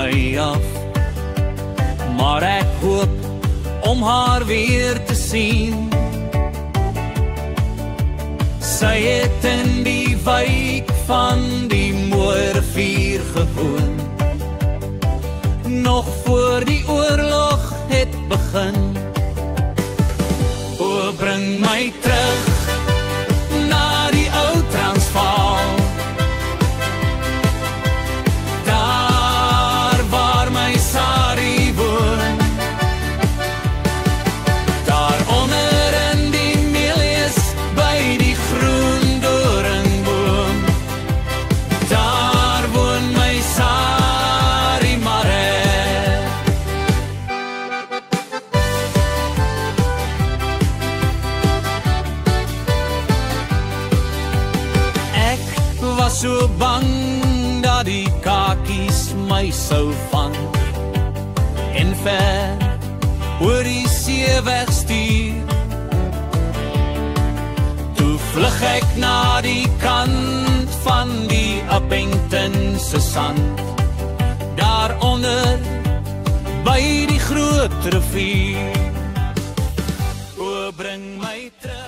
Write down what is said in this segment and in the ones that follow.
my af. Maar ek hoop om haar weer te sien. Sy het in die wijk van die Moorrivier gewoon. Nog voor die oorlog het begin. O, bring my terug na die ou Transvaal. Daar waar my Sari woon. Daaronder in die Meelies by die groen doringboom. Daar woon my Sari Maree. Ek was so bang dat die kakies my sou vang en ver oor die see wegstuur. Toe vlug ek na die kant van die Appingtonse sand. Daaronder by die groot rivier. O, bring my terug.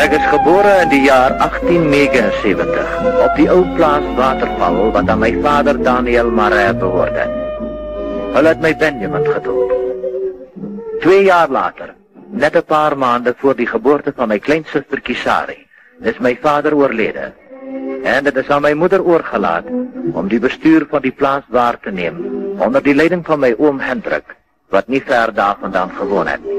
Ek is gebore in die jaar 1879 op die ou plaas Waterval wat aan my vader Daniel Marais behoort het. Hulle het my Benjamin gedoop. 2 jaar later, net 'n paar maande voor die geboorte van my kleinsustertjie Sari, is my vader oorlede. En dit is aan my moeder oorgelaat om die bestuur van die plaas waar te neem onder die leiding van my oom Hendrik, wat nie ver daarvandaan gewoon het nie.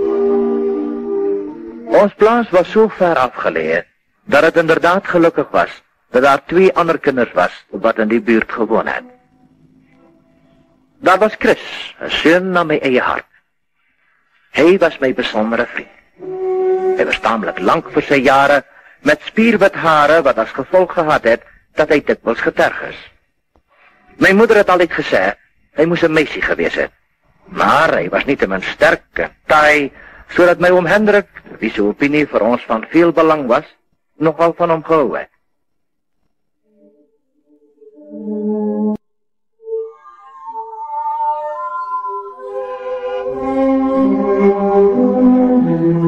Ons plaas was so ver afgeleë dat het inderdaad gelukkig was dat daar 2 ander kinders was wat in die buurt gewoon het. Daar was Chris, 'n seun na my eie hart. Hy was my besondere vriend. Hy was taamlik lank vir sy jare, met spierwit hare wat as gevolg gehad het dat hy dikwels geterg is. My moeder het altyd gesê, hy moes 'n meisie gewees het. Maar hy was nietemin sterk en taai, sodat my oom Hendrik, wie sy opinie vir ons van veel belang was, nogal van hom gehou het.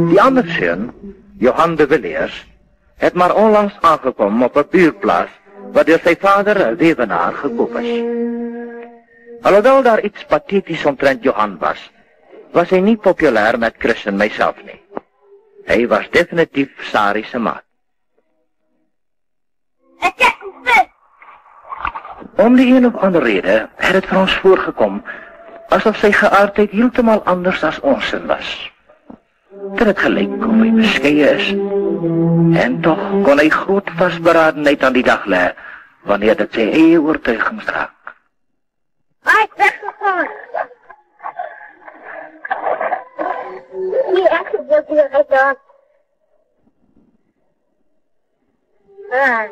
Die ander seun, Johan de Villiers, het maar onlangs aangekom op 'n buurplaas wat deur sy vader 'n weewenaar gekoop is. Alhoewel daar iets pateties omtrent Johan was hy nie populêr met Chris en myself nie. Hy was definitief Sari se maat. Om die een of ander rede het dit vir ons voorgekom asof sy geaardheid heeltemal anders as ons was. Dit het gelyk of hy beskeie is. En tog kon hy groot vasberadenheid aan die dag lê wanneer dit sy eie oortuigings raak. Hy het weggegaan. Die ek wil weer uitdaag.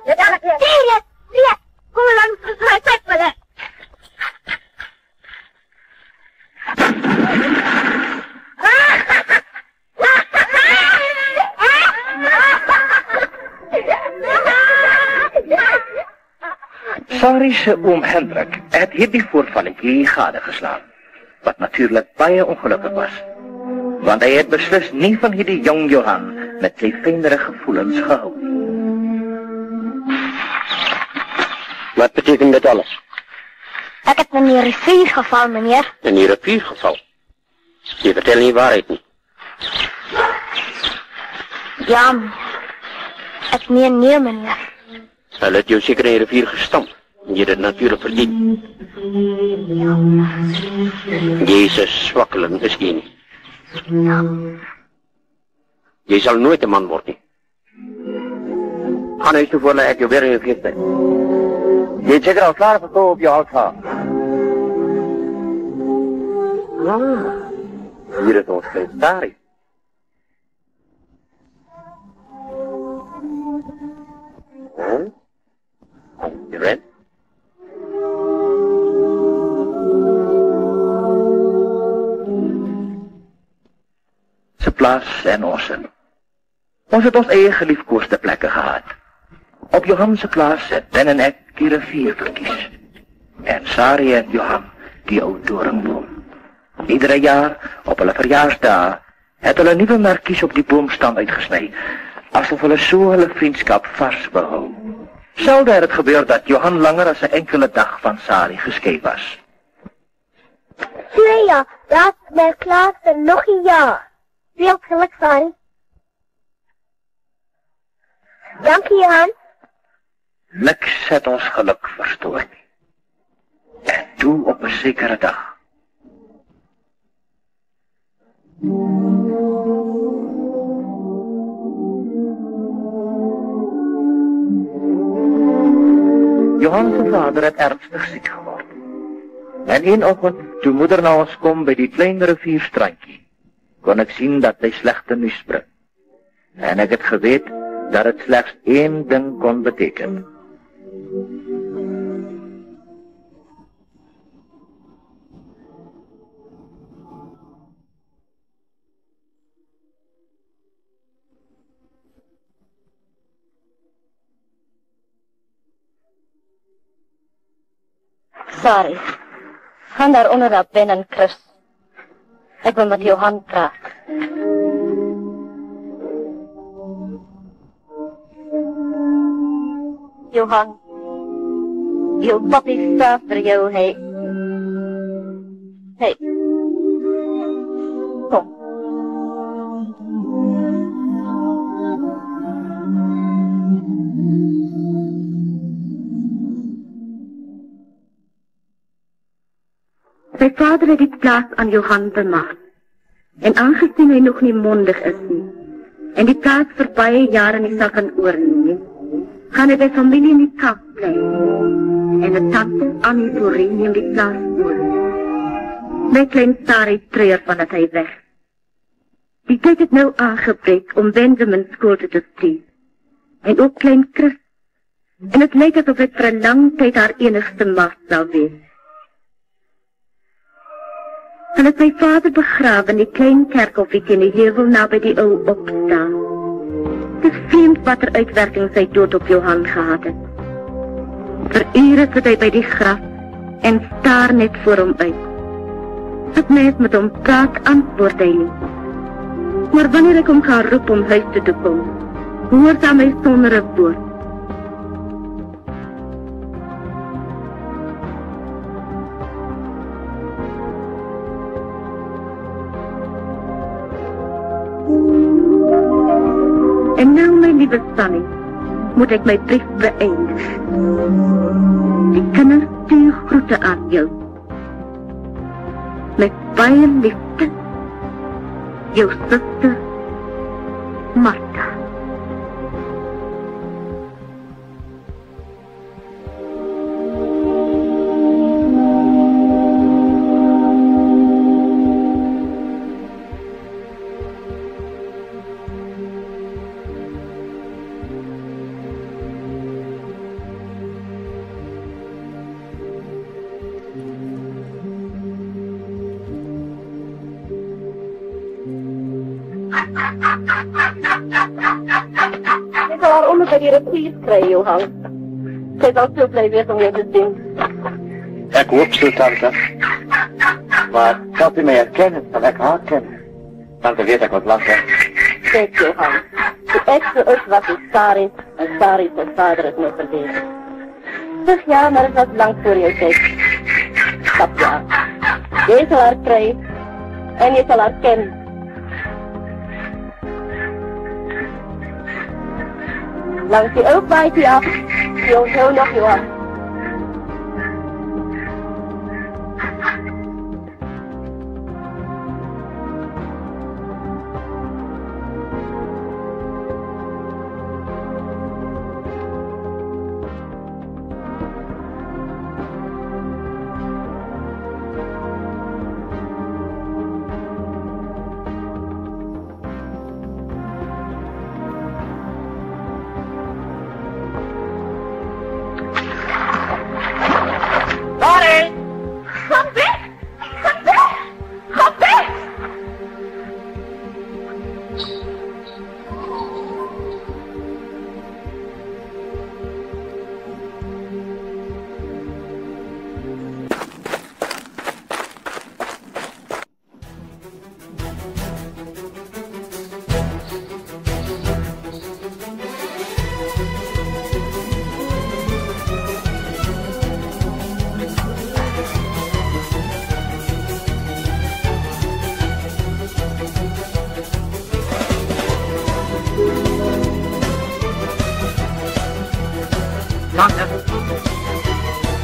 Dit aan het weer. Ja, kom langs gesluit uit met dit. Sari se oom Hendrik het hierdie voorvalletjie gadegeslaan, wat natuurlik baie ongelukkig was, want hy het beslis nie van hierdie jong Johan met sy fynere gevoelens gehou. Wat beteken dit alles? Ek het in die rivier geval, meneer. In die rivier geval? Jy vertel nie waarheid nie. Ja, ek meen nie, meneer. Hulle het jou seker in die rivier gestamp. Jy het dit natuurlijk verdien. Jezus swakkeling is jy nie. Jy sal nooit 'n man word nie. Gaan huis toe voordat ek jou weer in jou geest ben. Jy het seker al klaar gestoel op jou houthaar. Hier is ons klein Sari. You ready? Se plaas en ons in. Ons het ons eie geliefkoeste plekke gehad. Op Johan se plaas het Ben en ek die rivier verkies. En Sari en Johan die ou doringboom. Iedere jaar op hulle verjaarsdae het hulle nuwe merkies op die boomstam uitgesny, asof hulle so hulle vriendskap vars behou. Selde het het gebeur dat Johan langer as 'n enkele dag van Sari geskei was. Ja, dat is my klaar vir nog 'n jaar. Veel geluk, Sari. Dankie, Johan. Niks het ons geluk verstoor nie. En toe op 'n sekere dag. Johan se vader het ernstig siek geword. En een oggend, toe moeder na ons kom by die klein rivierstrandjie, kon ek sien dat hy slegte nuus bring. En ek het geweet dat dit slegs een ding kon beteken. Sari, gaan daar onder dat Ben en Chris. Ik wil met Johan praten. Johan. Jou papi staat vir jou, hey. Hey. Kom. Sy vader het die plaas aan Johan bemag. En aangezien hy nog nie mondig is nie, en die plaas vir baie jare nie sal kan oorneem, gaan hy by familie in die Kaap bly. En 'n tante Annie Borie neem die plaas oor. My klein Sarah treur vandat hy weg. Die tyd het nou aangebreek om Benjamin skool te stuur. En ook klein Chris. En het lyk asof dit vir 'n lang tyd haar enigste maat sal wees. Hulle het my vader begrawe in die klein kerkhofie teen die heuwel naby die ou opstaan. Het is vreemd wat uitwerking sy dood op Johan gehad het. Vir ure sit hy by die graf en staar net voor hom uit. As mens met hom praat, antwoord hy nie. Maar wanneer ek hom gaan roep om huis toe te kom, hoort hy my sonder 'n woord. En nou, my liewe Sunny, moet ek my brief beëindig. Die kinders stuur groete aan jou. Met baie liefde, jou suster, Martha. Jy sal haar onder by die rivier kry, Johan. Sy sal so bly wees om jou te sien. Ek hoop so, tante. Maar als u mij herkennen, zal ik haar kennen. Tante weet ik wat langer. Kijk, Johan. Die ekste is wat die Sarah en Sarah zijn vader het nog verdeeld. Zeg ja, maar het was lang voor jou tijd. Stap ja. Jy sal haar kry en jy sal haar ken. Langs die ou paadjie af, jy onthou nog, Johan.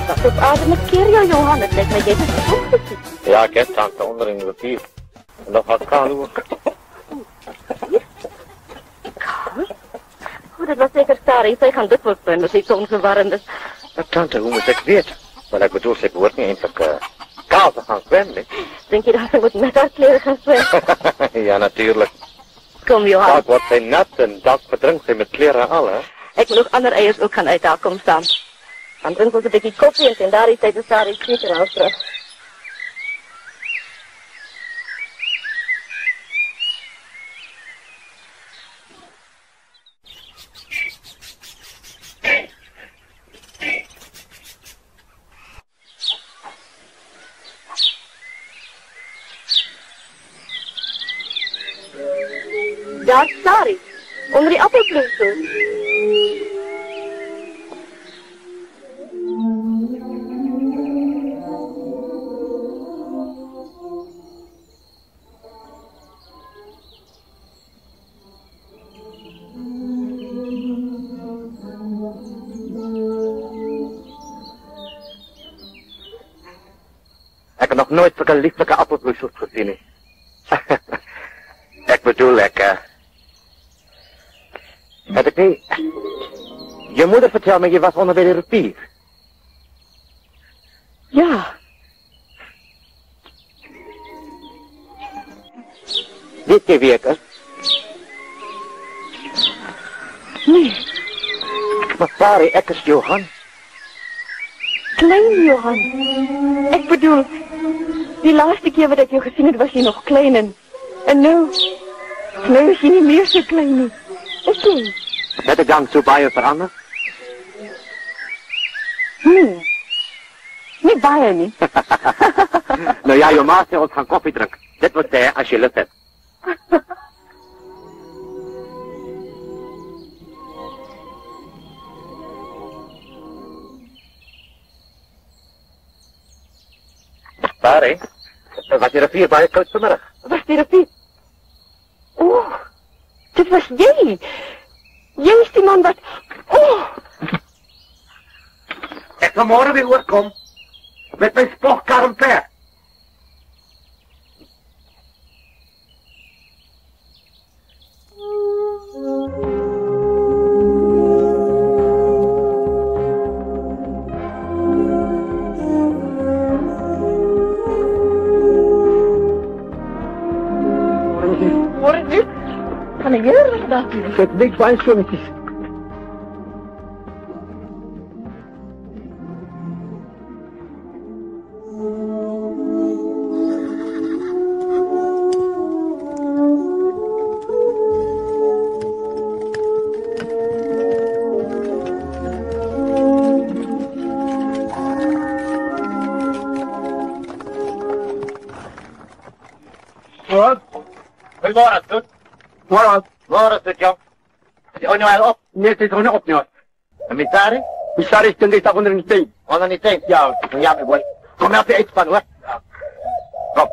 Dat is adem keer jou, Johan. Het lijkt me jij bent ook gezien. Ja, ik heb tante onder in de rivier. En dat gaat kaal hoor. Kaal? Oh, dat was zeker Sarah. Zij gaan dikwijls zijn, dus iets onverwarrendes. Ja, tante, hoe moet ik weten? Maar ik bedoel, ze behoort niet eindelijk kaal te gaan zwemmen. Denk je dat ze moet met haar kleren gaan zwemmen? Ja, natuurlijk. Kom, Johan. Vaak wordt zij nat en dat verdrinkt zij met kleren en al, hè? Ik moet nog andere eiers ook gaan uit haar kom staan. Dan drinken we een beetje koffie en daar is hij de Sarah zeker al terug. Daar is Sarah, onder die appelbloem. heb nog nooit zulke lieflijke appelbloeisels gezien. He. Ik bedoel, heb ik niet... Je moeder vertelde me, je was onder bij de rivier. Ja. Weet je wie ik is? Nee, Maar sorry, ik is Johan. klein Johan. Ik bedoel, die laatste keer wat ik jou gezien heb, was je nog klein en nu is je niet meer zo klein nie. Is jy? Het ik dan zo bij je veranderd? Nee, niet baie nie. Nou ja, je maat ons gaan koffie drinken. Dit wil zeggen als je lust hebt. Sorry, was je rivier bij je koud vanmiddag? Was die rivier? Oh, dit was jy. Jy is die man wat... Oh, Ik zal morgen weer oorkom. Met mijn spogkarm ver. hoor het nu? Van een jaar was dat. Het niks bij zwemmetjes. Goedemorgen, Toet. Morgen, Toet, jong. Is je ook nog wel op? Nee, het is nog niet op, jongen. En Missari? Missari is ten onder in de steen. Onder die teen? Ja, mijn boy. Kom help je uitspan, hoor. Kom.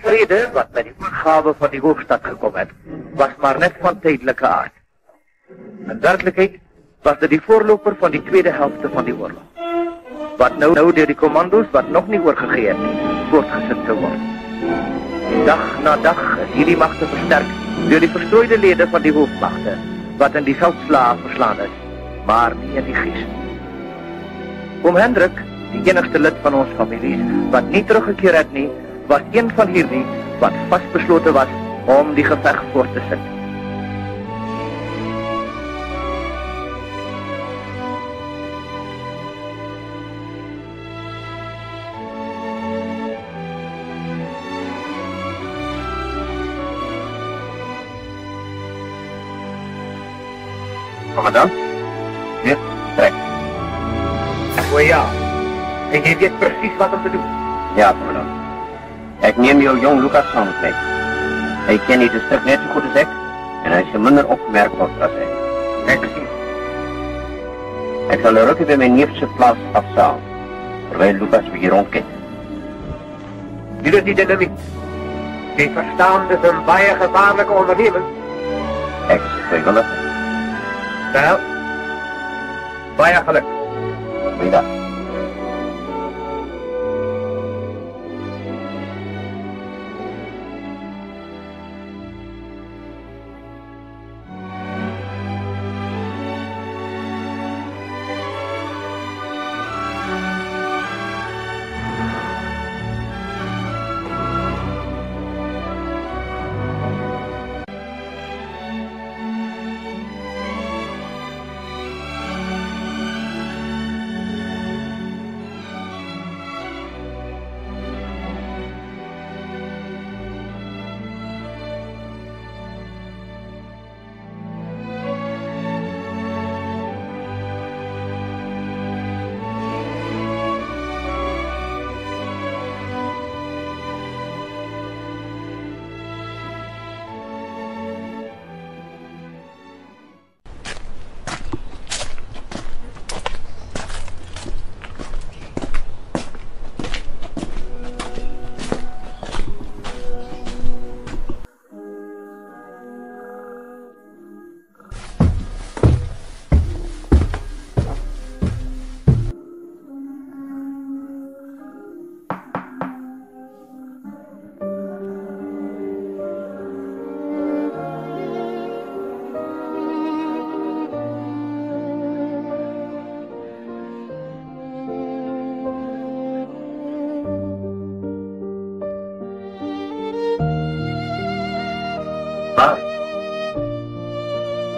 Vrede, wat met die oorgave van die hoofdstad gekomen is, was maar net van tijdelijke aard. In werkelijkheid was dit die voorloper van die tweede helft van die oorlog. Wat nou door die commando's wat nog niet oorgegeven is, voortgezet te worden. Dag na dag is hierdie machte versterkt door die verstrooide leden van die hoofdmachte, wat in die veldslaaf verslaan is, maar niet in die geest. Oom Hendrik, die enigste lid van ons families, wat niet teruggekeerd het nie, was een van hierdie wat vastbesloten was om die gevecht voort te zetten. Commandant? Ja, trek. O ja, en jy weet precies wat om te doen. Ja, commandant. Ik neem jou jong Lucas samen mee. Hij kent die district net zo goed als ik en hij is minder opgemerkt als ik. Ik zie. Ik zal een rukje bij mijn neefse plaats afstaan, terwijl Lucas weer hier rondkijkt. Die doet niet in de wind. Die verstaan is een baie gevaarlijke onderneming. Ik is vrijwillig. Wel, baie geluk. Goeiedag.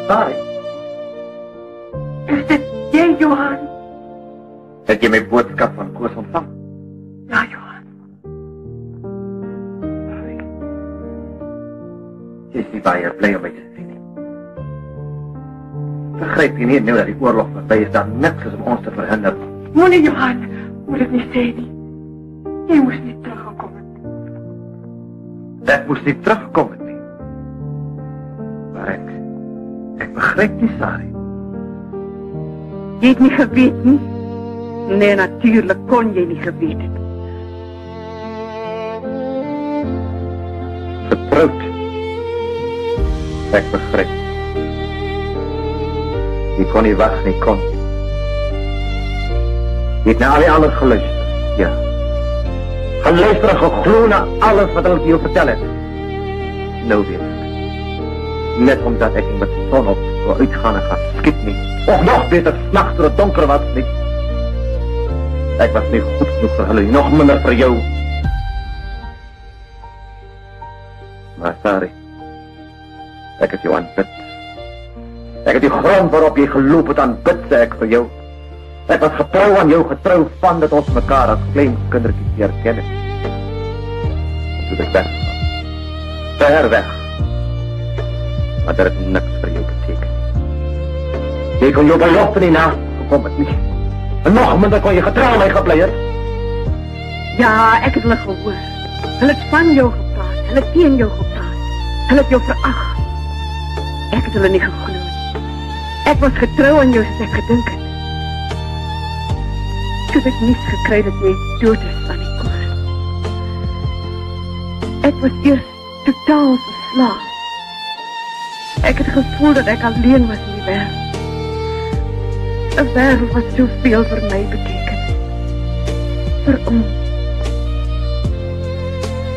Sari. Is dit jy, Johan? Het jy my boodskap van Koos ontvang? Ja, Johan. Jy is nie baie bly om my te sien nie. Begryp jy nie nou dat die oorlog verby is, daar niks is om ons te verhinder? Moenie, Johan, moet dit nie sê nie. Jy moes nie teruggekom het. Ek moes nie terugkom het nie. Maar ek begryp nie, Sari. Jy het nie geweet nie. Nee, natuurlijk kon jy nie geweet het. Vertrouwd. Ek begryp. Jy kon nie wag nie, kon. Jy het na al die anders geluister, ja. Geluister en geglo na alles wat hulle jou vertel het. Nou weet ek. Net omdat ek nie met die son op wil uitgaan en gaan skiet nie. Of nog beter, s'nachts door het donker was nie. Ek was nie goed genoeg vir hulle, nog minder vir jou. Maar Sari, ek het jou aanbid. Ek het die grond waarop jy geloop het aanbid, sê ek vir jou. Ek was getrou aan jou, getrou van dat ons mekaar as klein kindertjies leer ken het. Toe ek weg, ver weg. Maar dit het niks vir jou beteken. Jy kon jou belofte nie nagekom het nie. En nog minder kon jy getrouw my geblei het. Ja, ek het hulle gehoor. Hulle het van jou gepraat, hulle het teen jou gepraat. Hulle het jou verag. Ek het hulle nie geglo. Ek was getrou aan jou soos ek gedink het. Toe het ek niets gekry dat jy dood is van die koor. Ek was eers totaal verslaaf. Ek het gevoel dat ek alleen was in die wêreld. 'n wêreld wat soveel vir my beteken. Vir ons.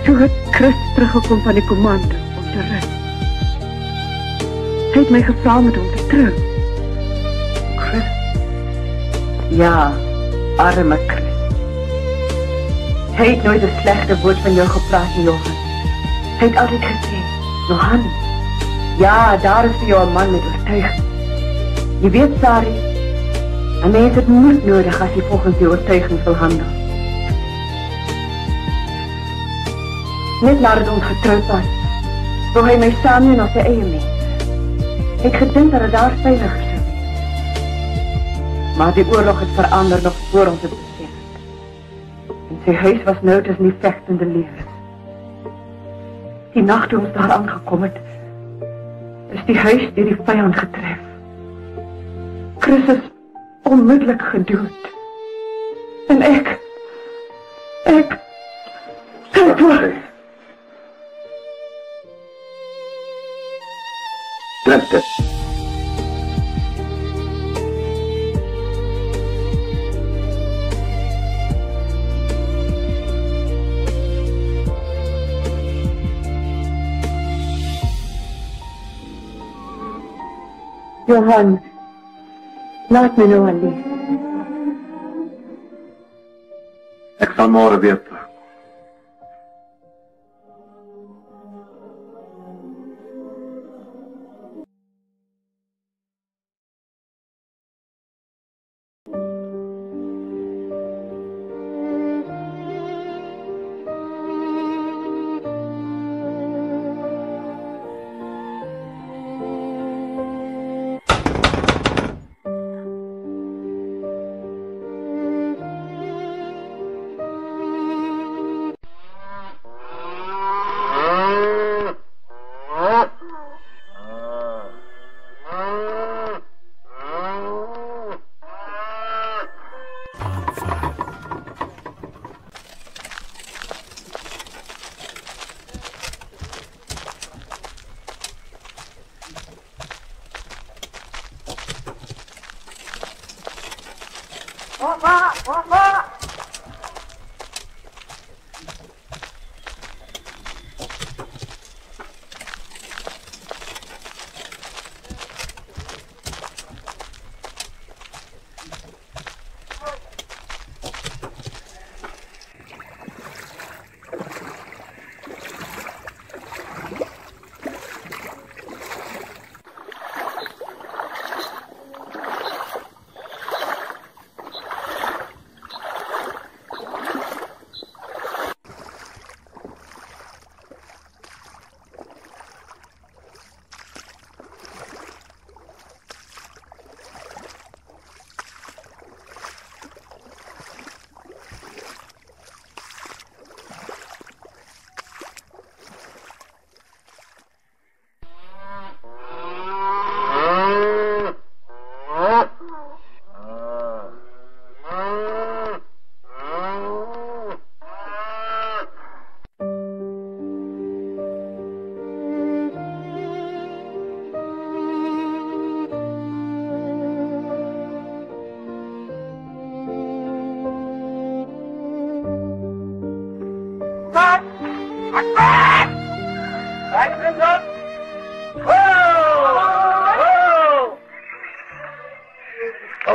Toe het Chris teruggekom van die kommando om te rus. Hy het my gevra met hom te trou. Chris? Ja, arme Chris. Hy het nooit 'n slegte woord van jou gepraat, Johan. Hy het altyd gesê, Johan, ja, daar is vir jou 'n man met oortuiging. Jy weet, Sari, 'n mens het moed nodig as jy volgens die oortuiging wil handel. Net nadat ons getroud was, wou hy my saamneem as sy eie mens. Ek gedink dat het daar veiliger sou wees. Maar die oorlog het verander nog voor ons het besef. En sy huis was nou tussen die vechtende lewens. Die nacht toe ons daar aangekom het, is die huis deur die vyand getref. Chris is onmiddellik gedood. En ek Drink dit. Johan, laat my nou alleen. Ek sal môre weer terug.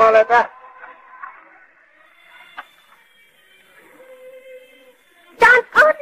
Aletta. Dan aan.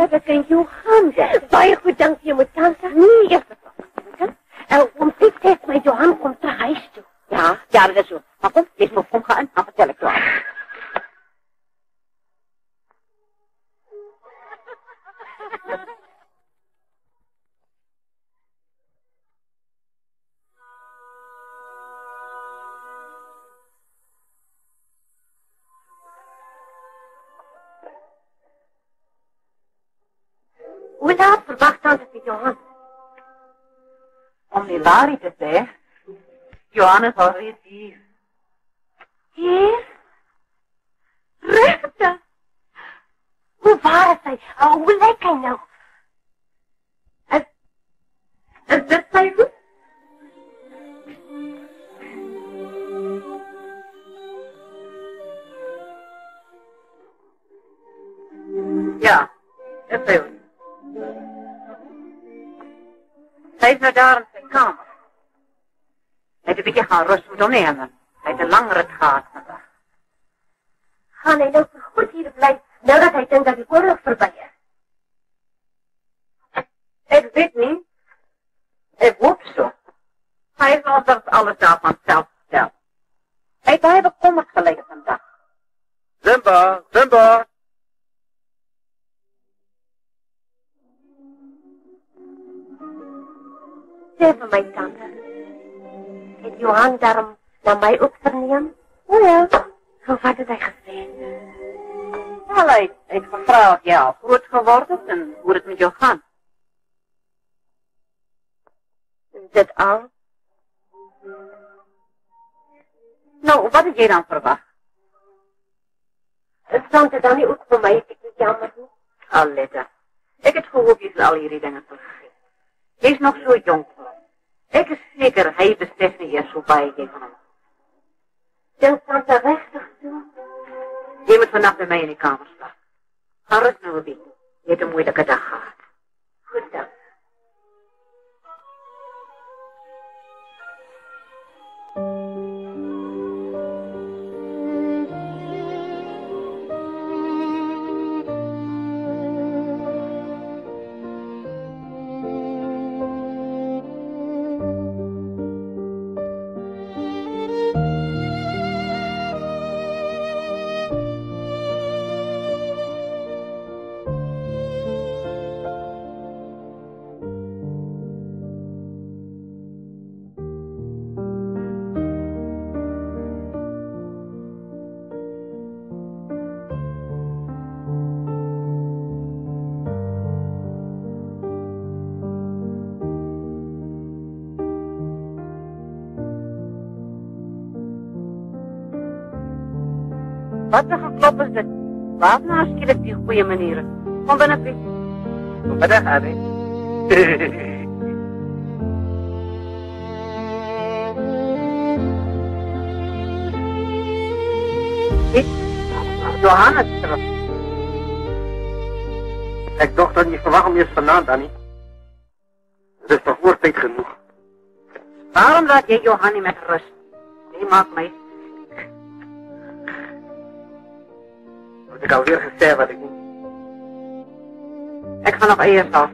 Dat kan Johan zijn. Baie goed, dankie, moet tante. Nee, eerst het nog. Om 10 met Johan komt terug huis toe. Ja, dat is zo. Maar kom, lees me op gaan, dan vertel ik jou. Hoe laat verwacht tante met Johan? Om die waarheid te zeggen, Johan is alweer hier. Hier? Regtig? Hoe waar is hij? Hoe lijkt hij nou? Is dit zijn goed? Ja, dat is goed. Hij is naar daar in zijn kamer. Hij heeft een beetje gaan rust moeten nemen. Hij heeft een langere gehad vandaag. Gaan hij nou goed hier blijven, nadat hij denkt dat die oorlog voorbij is? Ik weet niet. Ik hoop zo. Hij zal dat alles daarvan zelf vertellen. Hij heeft bekommerd gelegen vandaag. Simba, Simba. Zeg van mijn tante. En Johan daarom naar mij ook verneem? Oh ja. Wat had hij gezegd? Wel, hij heeft gevraagd, ja, hoe het geworden is en hoe het met jou gaat. Is dit al? Nou, wat had jij dan verwacht? Is tante dan niet ook voor mij een beetje jammer? Aletta, ik heb gehoord je al hierdie dingen vergeten. Hij is nog zo jong. Ik is zeker, hij beseft niet eerst hoe bij je van hem. Denkt tante rechtig zo? Je moet vannacht bij mij in de kamer slapen. Ga rust nou een beetje. Je hebt een moeilijke dag gehad. Goed dan. Wat een geklop is dit? Wat nou skielik die goeie manieren? Kom binnen, Piet. Kom binnen, Harry. Piet, Johan is terug. Ik dacht dat je verwacht om je vandaan, Danny. Het is toch voortijd genoeg. Waarom laat jij Johan niet met rust? Die maakt mij. Heb ik alweer gezegd wat ik niet. Ik ga nog eerst af.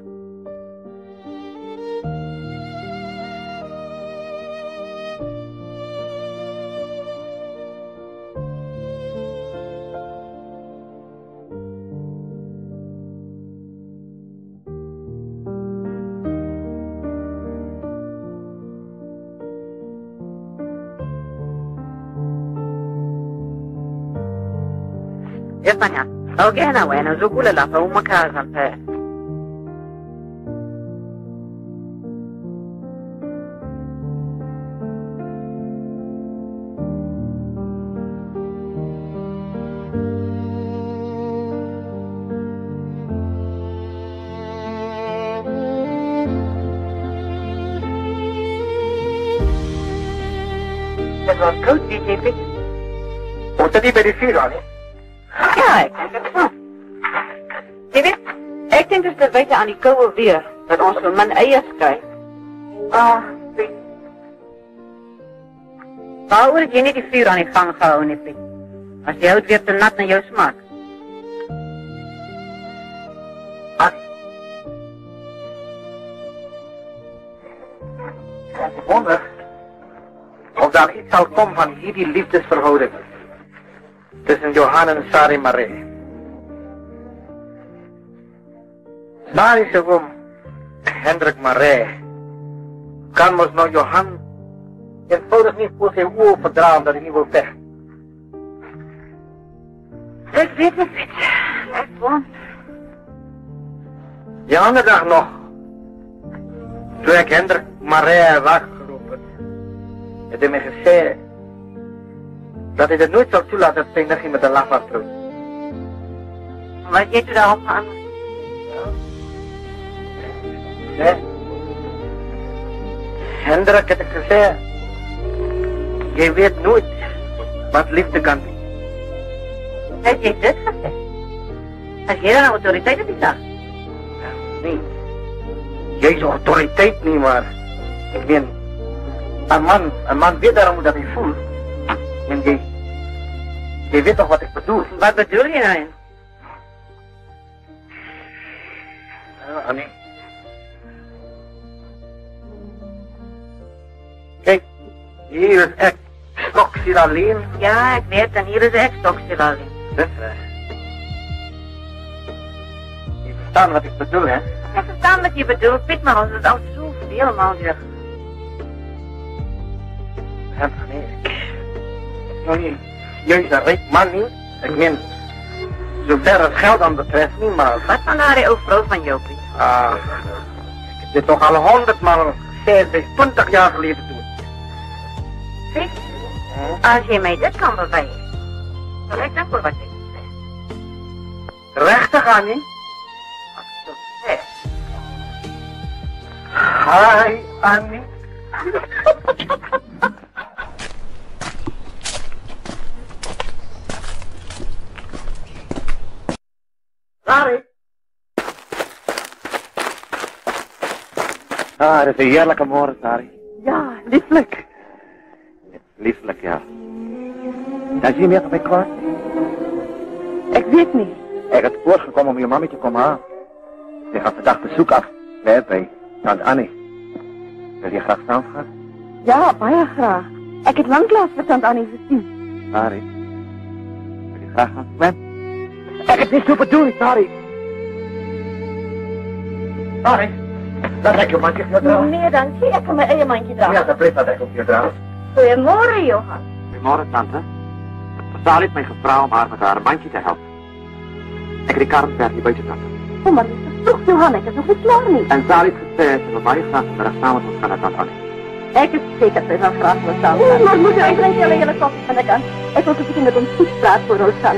Estanya, oke na wena zukule lapha umakhaza phela. Dit was koud, weet jy, Piet? Ons het nie by die vuur aan, nie. Ja, ek dink het so. Jy weet, ek dink dit is te wyte aan die koue weer, dat ons vir min eiers kry. Piet. Waaroor het jy nie die vuur aan die gang gehou nie, Piet? As die hout weer te nat na jou smaak. Ek wonder of daar iets sal kom van hierdie liefdesverhouding tussen Johan en Sari Maree. Sari se oom, Hendrik Maree, kan mos nou Johan eenvoudig nie voor sy oor verdra omdat hy nie wil weg. Ek weet het, Piet. Ek wonder. Die ander dag nog, toe ek Hendrik Maree weggeroep het hy my gesê dat hy dit nooit sal toelaat dat sy niggie met 'n lafaard trou. Wat jy toe daarop geantwoord? Nee. Hendrik het ek gesê, jy weet nooit wat liefde kan doen. Het jy dit gesê? As jy dan 'n autoriteit op die dag? Nee, jy is autoriteit nie, maar ek meen, een man weet daarom dat hy voel. En jy weet toch wat ik bedoel? Wat bedoel je nou? Annie. Kijk, hier is ek, stokstil alleen. Ja, ik weet, en hier is ek, stokstil alleen. Dit je verstaan wat ik bedoel, hè? Ik verstaan wat je bedoelt, Piet, maar ons is al zoveel maal weer. Nee, nou nie, juist een rijk man niet. Ik meen, zover het geld aan betreft niet, maar... Wat van haar oude vrouw van jou, Piet? Ik heb dit toch al 100 maal gezegd, dat is 20 jaar geleden toen. Piet, als je mij dit kan bewijzen, zal ik dan voor wat ik zeg. Rechtig, Annie? Als ik zo zeg. Hi, Annie. Sorry. Ah, dat is een heerlijke morgen, Sari. Ja, lieflijk. Lieflijk, ja. Dan zie je meer van mij kwaad? Ik weet niet. Ik heb voorgekomen om je mami te komen halen. Ze gaat vandaag bezoek af. Bij tante Annie. Wil je graag samen gaan? Ja, baie graag. Ik heb lang klaar met tante Annie gezien. Sari. Wil je graag gaan zwemmen? Ik heb niet zo bedoeld, Sari. Sari. Laat ik je mandje voor dragen. Nee, dank je. Ik kan mijn eigen mandje dragen. Ja, dat blijft dat ik op je dragen. Goedemorgen, Johan. Goedemorgen, tante. Sari heeft mij gevraagd om haar met haar mandje te helpen. Ik heb die karrenberg hier buiten tante. Oh, maar het is toch, Johan. Ik is nog niet klaar niet. En Sari heeft gezegd, ze wil mij graag vanmiddag samen met ons gaan naar tante Annie. Ik is zeker dat ze graag wil samen gaan. Maar moet je eigenlijk een hele koffie van de kant? Ik wil dat ik met ons goed praat voor ons gaan.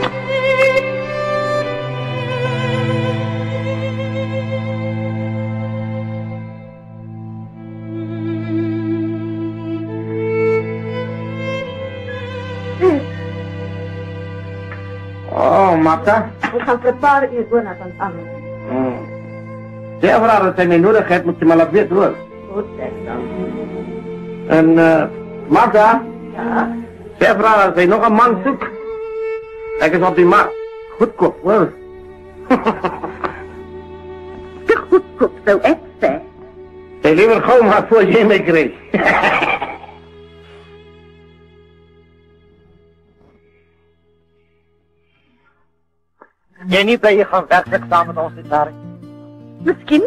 Oh, Marta. We gaan preparen uur voor naar tante Annie. Zeg haar dat zij mij nodig heeft, moet je maar laten weten hoor. Goed, zeg dan. En, Marta. Ja? Zeg haar dat zij nog een man zoekt. Kijk eens op die markt. Goedkoop, hoor. Te goedkoop, zou ik zeggen. Zij liever gauw maar voor je mee kreeg. Jij niet dat je gaan werken samen met ons dit jaar? Misschien.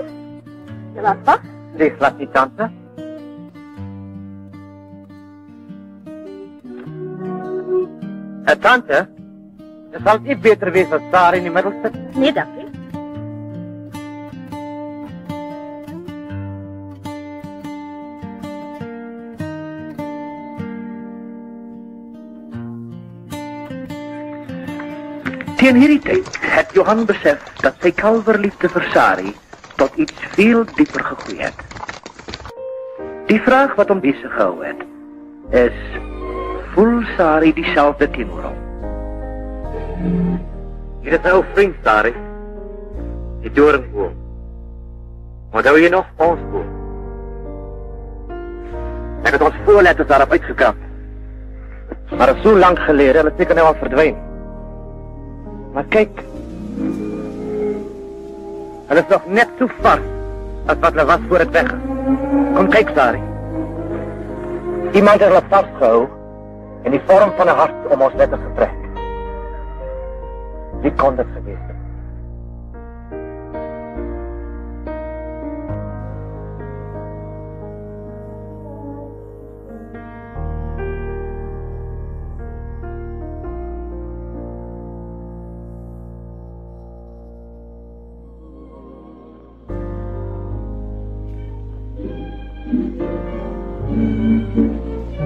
Je laat wat? Nee, laat niet, tante. Tante, het zal niet beter wezen als daar in de middel zit. Nee, dank je. Tegen hierdie tijd het Johan beseft dat zijn kalverliefde voor Sari tot iets veel dieper gegroeid heeft. Die vraag wat hem bezig gehouden heeft, is, Voel Sari diezelfde teenoor hom? Hier is nou vriend, Sari. Die doringboom. Onthou jy nog ons boom? Ek het ons voorletters daarop uitgekrap. Maar het is so lang gelede, hulle seker nou al verdwyn. Maar kyk. Hulle is nog net so vars as wat hulle was voor het weg. Kom kyk, Sari. Iemand het hulle vastgehou in die vorm van 'n hart om ons letters te trek. Wie kon dit gewees het?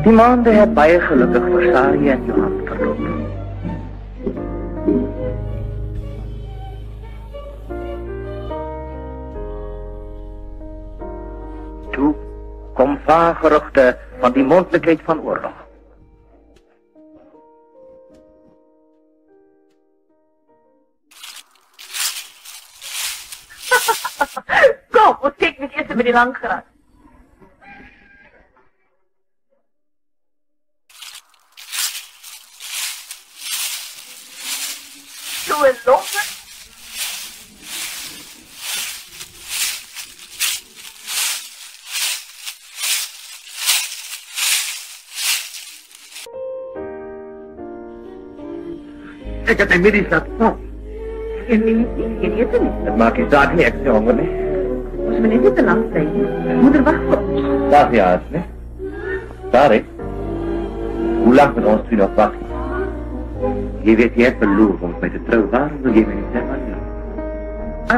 Die maanden het baie gelukkig vir Sari en Johan verloop. Toe kom vaaggeruchte van die moontlikheid van oorlog. Kom, ons kyk net eers met die langgras. Zo in Londen. Ik heb mijn middies laten staan. Geen eten niet. Dat maakt je zaak niet extra honger, nee? Moest me niet te lang zijn. Moeder wacht op ons. Dat ja, is, nee? Sari, hoe lang moet ons nu nog wachten? Je weet, je hebt beloofd om mij te trouwen. Waarom wil je mij niet zeggen aan jou?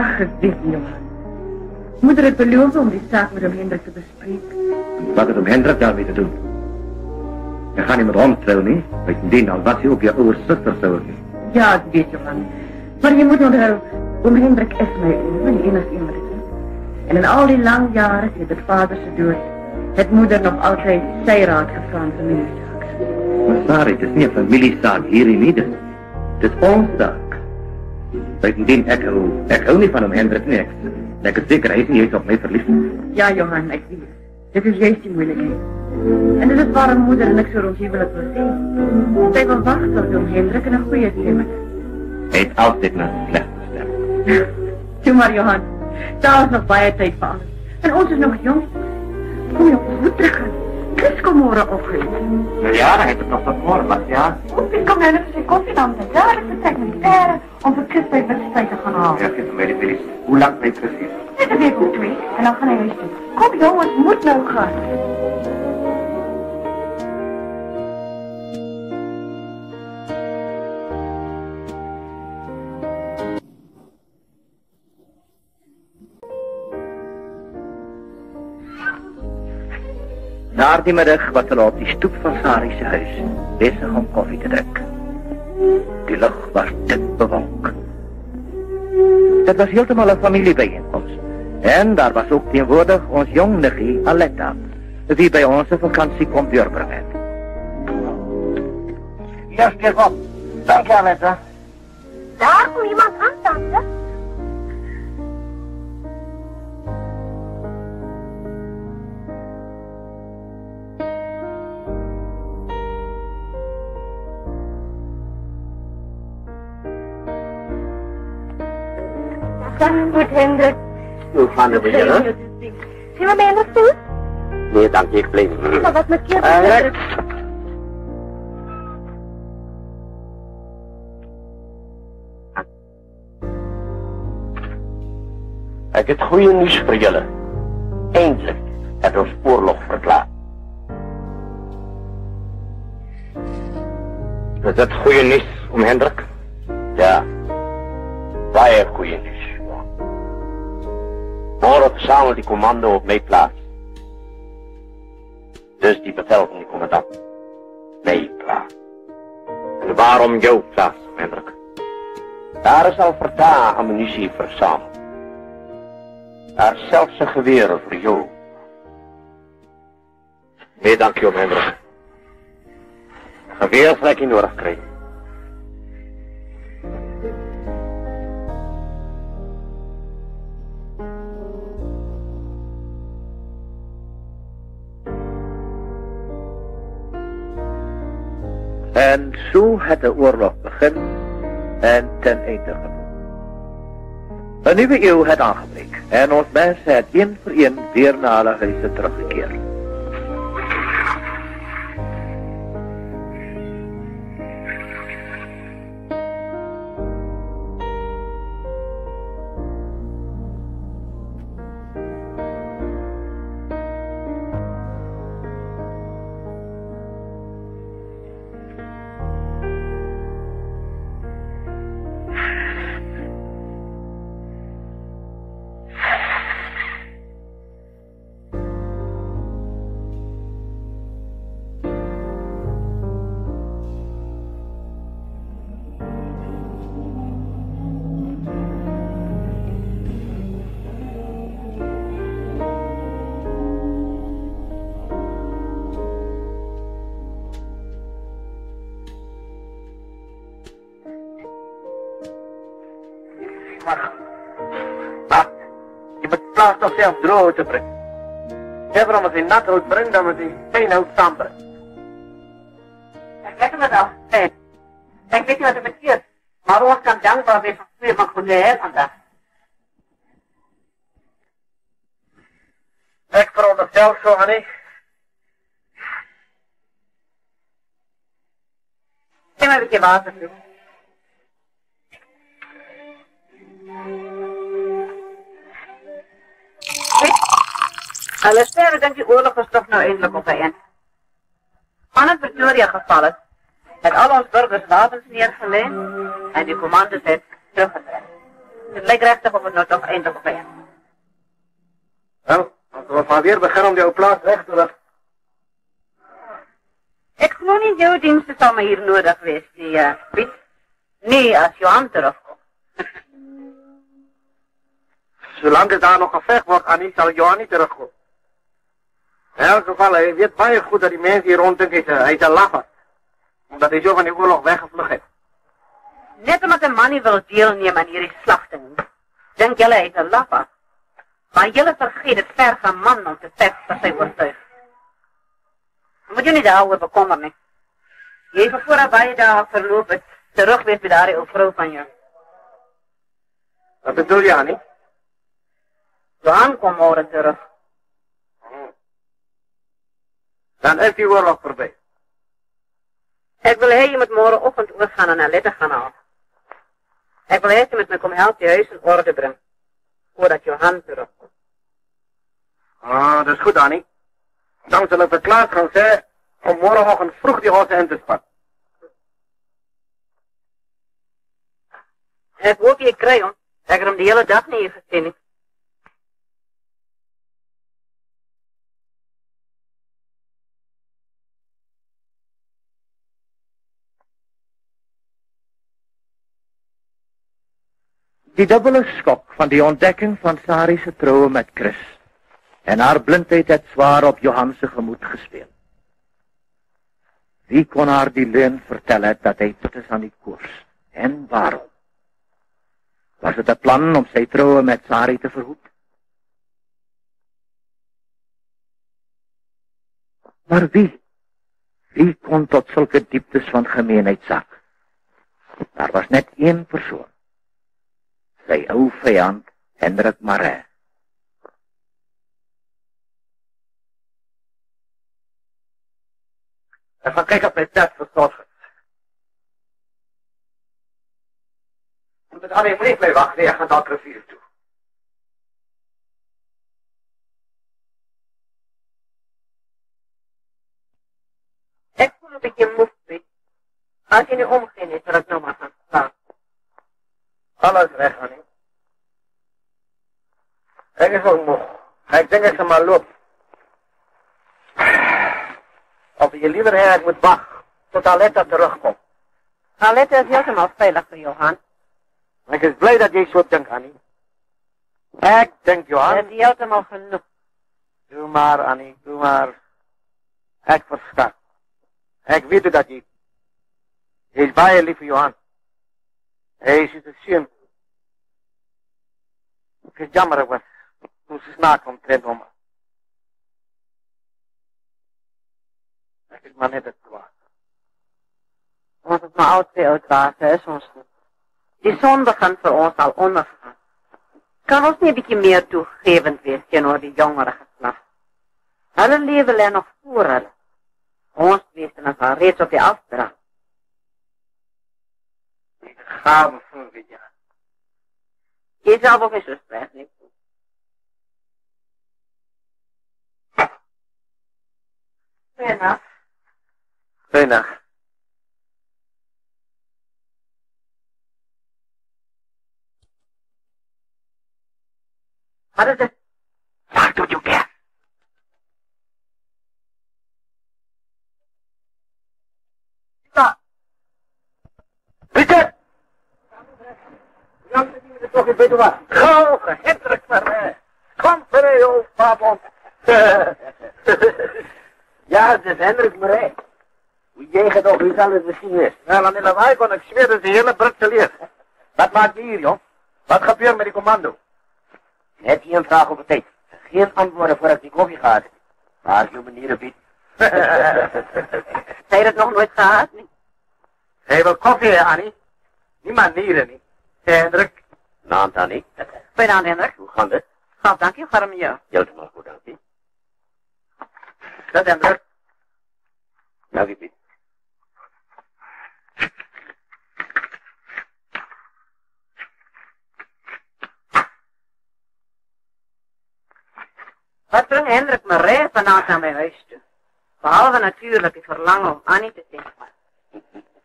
Ach, dit Johan. Moeder heeft beloofd om die zaak met oom Hendrik te bespreken. Wat heeft oom Hendrik daarmee te doen? Je gaat niet met ons trouwen, nee? Bovendien, al was je ook je oude zuster, zou ik niet. Ja, ik weet Johan. Maar je moet onthouden, oom Hendrik is mijn oom en enigste iemand is. En in al die lange jaren, sinds het vader ze dood, heeft moeder nog altijd zij raad gevraagd van mijn zaak. Maar Sari, het is niet een familiezaak hier in Nieder. Het is ons zaak. Bovendien, ik hou niet van oom Hendrik niks. Ik is zeker, hij is niet eens op mij verliefd. Ja, Johan, ik weet. Dit is juist die moeilijkheid. En dit is waarom moeder en ik zo rond huwelijk wil zien. Zij wil wachten tot oom Hendrik en een goede stem. Hij heeft altijd naar een slechte stem. Doe maar, Johan. Daar is nog baie tijd voor alles. En ons is nog jong. Kom je op ons moet teruggaan. Chris kom morgen opgeven. Ja, dan heeft het nog tot morgen, maar ja. Ik kom nou net voor zijn koffiestand. Ja, dat is het militaire om voor Chris bij wedstrijd te gaan halen. Ja, geef hem bij de Billy's. Hoe lang ben je precies? Dit is weer goed 2. En dan gaan we huis toe. Kom jongens, moet nou gaan. Na die middag was hulle op die stoep van Sari se huis, bezig om koffie te drinken. Die lucht was dik bewolk. Het was heeltemal een familiebijeenkomst. En daar was ook tegenwoordig ons jong niggie Aletta, die bij onze vakantie komt doorbrengen. Ja, stil op. Dank je, Aletta. Daar komt iemand aan, tante. Dag goed, Hendrik. Hoe gaan het met je? Zie we mij nog toe? Nee, dank je, ik blijf. Maar wat met je, Hendrik? Ik heb goede nieuws voor jullie. Eindelijk heb ons oorlog verklaard. Is dat goede nieuws, oom Hendrik? Ja, baie goede nieuws. Morgen verzamelt die commando op mijn plaats. Dus die bevel van die commandant. Mijn plaats. En waarom jouw plaats, oom Hendrik? Daar is al voor dagen ammunitie verzameld. Daar is zelfs een geweer voor jou. Nee, dank je, oom Hendrik. Geweer sal ek nie nodig kry. En zo het de oorlog begin en ten einde gevoerd. Een nieuwe eeuw het aangebreek en ons mensen het één voor één weer naar de huizen teruggekeerd. Je moet plaats toch zelf droog te brengen. Even om het in nat hout brengt, dan moet hij geen hout samberen. Ik weet het al. Nee. Ik weet niet wat er betekent. Maar ons kan dankbaar zijn voor veel van goede heer vandaag. Ik veronderstel zo, Annie. Geef maar een beetje water toe. Alle sterren denkt die oorlog is toch nou eindelijk op een eind. Van het Pretoria-geval het al ons burgers wapens neergelegd en die commando's het teruggetrekt. Het lijkt rechtig of het nou toch eindelijk op een eind. Wel, als we maar weer beginnen om jouw plaats weg te leggen. Ik geloof niet jouw diensten zal me hier nodig geweest, die Piet. Nee, als Johan terugkomt. Zolang er daar nog gevecht wordt, Annie, zal Johan niet terugkomen. In elk geval, hij weet baie goed dat die mensen hier ronddenken, hij is een lafaard. Omdat hij zo van die oorlog weggevlucht heeft. Net omdat een man niet wil deelnemen aan hierdie slachting, denk julle hy is een lafaard. Maar julle vergeet het verge man om te vechten vir sy oortuiging. Moet je niet daarover bekommeren, nie. Jy het voordat baie dagen verloop het, terug wees by daardie ou vrou van jou. Wat bedoel je, Annie? Johan kom morgen terug. Dan is die oorlog voorbij. Ik wil hê jy moet morgenoggend oorgaan en Aletta gaan halen. Ik wil hê jy met my kom help die huis in orde brengen, voordat Johan terugkomt. Ah, dat is goed, Annie. Dan zal ik verklaard gaan zeggen om morgenochtend vroeg die hossen in te spannen. Ik hoop je krijg om. Ik heb hem de hele dag niet hier gezien. Die dubbele schok van die ontdekking van Sarie's trouwen met Chris en haar blindheid het zwaar op Johan's gemoed gespeeld. Wie kon haar die leuen vertellen dat hij tot is aan die koers? En waarom? Was het een plan om zijn trouwen met Sarie te verhoeden? Maar wie? Wie kon tot zulke dieptes van gemeenheid zakken? Daar was net één persoon. Sy ou vijand, Hendrik Marais. Ik ga kijken op mijn tijd verzorgen. Moet het alleen niet mee wachten, ik ga naar de rivier toe. Ik voel een beetje moe, Piet. Als je nu omgeen is, zal ik nou maar gaan staan. Alles weg, Annie. Ik is ook moe. Ik denk dat ze maar loopt. Of je liever ik moet wachten tot Aletta terugkomt. Aletta is helemaal veilig voor Johan. Ik is blij dat jij zo denkt, Annie. Ik denk, Johan. Dat is helemaal genoeg. Doe maar, Annie, doe maar. Ik versta. Ik weet dat je Hij is bij je, lieve Johan. Hij is het zien. Het is jammer was. Toen ze snaak komt, tred om. Ik is maar net het kwaad. Ons het maar oud veel was, is ons niet. Die zon begint voor ons al ondergaan. Kan ons niet een beetje meer toegevend wees tegenover die jongere geslacht? Hulle leven leen nog voor hulle. Ons wezen is al reeds op die afdracht. Ik ga me voor je. Je zelf ook niet zo slecht, niet? Goeienacht. Goeienacht. Wat is het? Waar doet je weer? Richard! Ja, ik toch een beetje wat. Gauw, Hendrik maar mee. Kom voor je, oud papon. Ja, het is Hendrik Marij. Hoe jij gaat op, wie zal het misschien is? Wel, aan de lawaai kon ik zweer dat de hele Britse leer. Wat maak je hier, joh? Wat gebeurt met die commando? Net hier een vraag op de tijd. Geen antwoorden voordat ik die koffie gaat. Maar je manieren biedt. Heb je dat nog nooit gehad, niet? Hij wil koffie, Annie. Die manieren niet. Hendrik. Naam, Annie. Goedenavond, Hendrik. Hoe gaat het? Goed, dank je. Hoe gaat het met jou? Helemaal goed, dank je. Dat, Hendrik. Dank je, Piet. Wat brengt Hendrik Marij vanavond naar mijn huis toe? Behalve natuurlijk het verlangen om Annie te zien.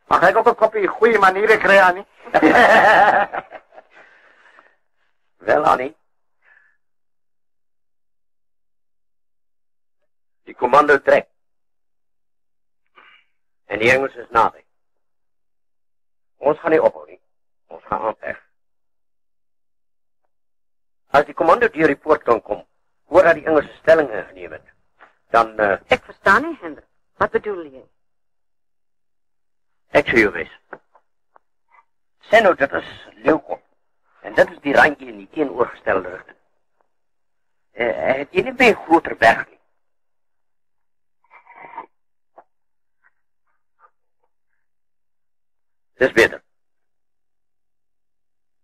Mag ik ook een kopje goede manieren krijgen, Annie? Wel, Annie. Die commando trekt. En die Engels is nader. Ons gaan niet ophouden. Ons gaan aanvechten. Als die commando die report kan komen, voordat die Engelse stelling ingenomen wordt, dan, Ik versta niet, Hendrik. Wat bedoel je? ik zou je wezen. Sê nou, dit is Leeuwkop. En dit is die randje in die teenoorgestelde richting. Het is niet bij een groter berg nie. Dis beter.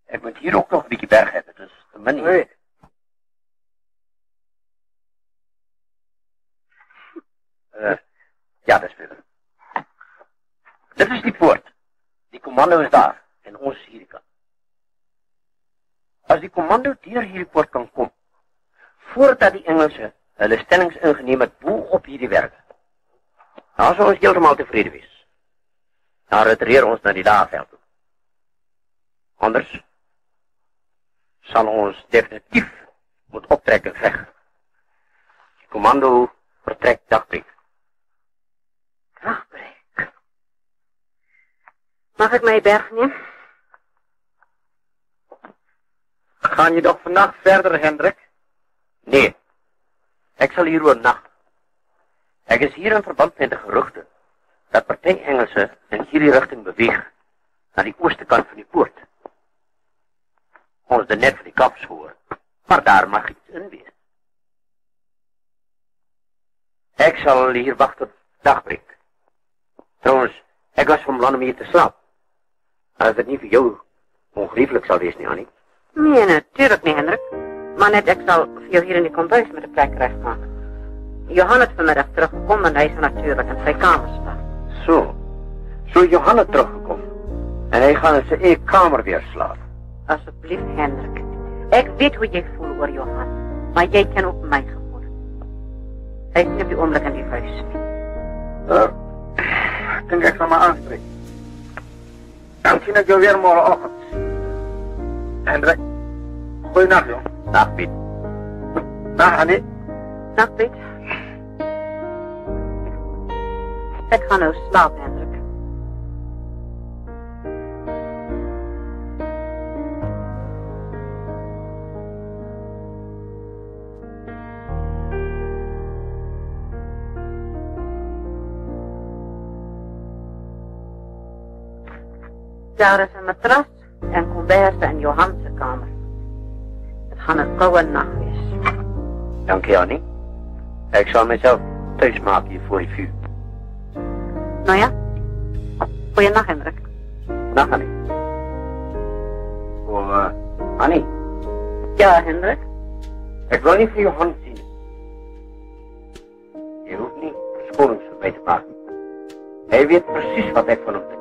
Ik moet hier ook nog een beetje berg hebben, dus te min hier. Ja, dat is beter. Dit is die poort. Die commando is daar. En ons is hierdie kant. As die commando deur hierdie poort kan kom, voordat die Engelse hulle stellings ingeneem het bo op hierdie werke, dan sal ons heeltemal tevrede wees. Dan retireer ons na die Laagveld toe. Anders sal ons definitief moet optrek en veg. Die commando vertrek dagbreek. Dagbreek. Mag ik mij berg nemen? Gaan je toch vannacht verder, Hendrik? Nee. Ik zal hier oornacht. Ik is hier in verband met de geruchten dat partij Engelsen in hierdie richting beweeg naar die ooste kant van die poort. Ons de net van die kaps hoor, maar daar mag iets in wees. Ik zal hier wachten tot dagbreek. Trouwens, ik was van plan om hier te slapen. Als het niet voor jou ongeriefelijk zal wezen, Annie. Nee, natuurlijk niet, Hendrik. Maar net, ik zal voor jou hier in die kombuis met de plek recht maken. Johan is vanmiddag teruggekomen en hij is natuurlijk in zijn kamer staan. Zo Johan is teruggekomen. En hij gaat in zijn eigen kamer weer slapen. Alsjeblieft, Hendrik. Ik weet hoe jij voelt over Johan. Maar jij kent ook mijn gevoel. Hij is op die ogenblik in die huis. Ik denk ik zal maar aanspreken. Dan zie ik jou weer morgenochtend. Hendrik. Goeienacht, joh. Dag, Piet. Dag, Annie. Dag, Piet. Ik ga nou slapen, Hendrik. Daar is een matras en converse in Johan's kamer. Het gaan een koude nacht wees. Dankie, Annie. Ik zal mezelf thuis maken hier voor je vuur. Nou ja. Goeienacht, Hendrik. Nacht, Annie. Oh, Annie. Ja, Hendrik. Ik wil niet voor Johan zien. Je hoeft niet verschonings voor mij te maken. Hij weet precies wat ik van hem denk.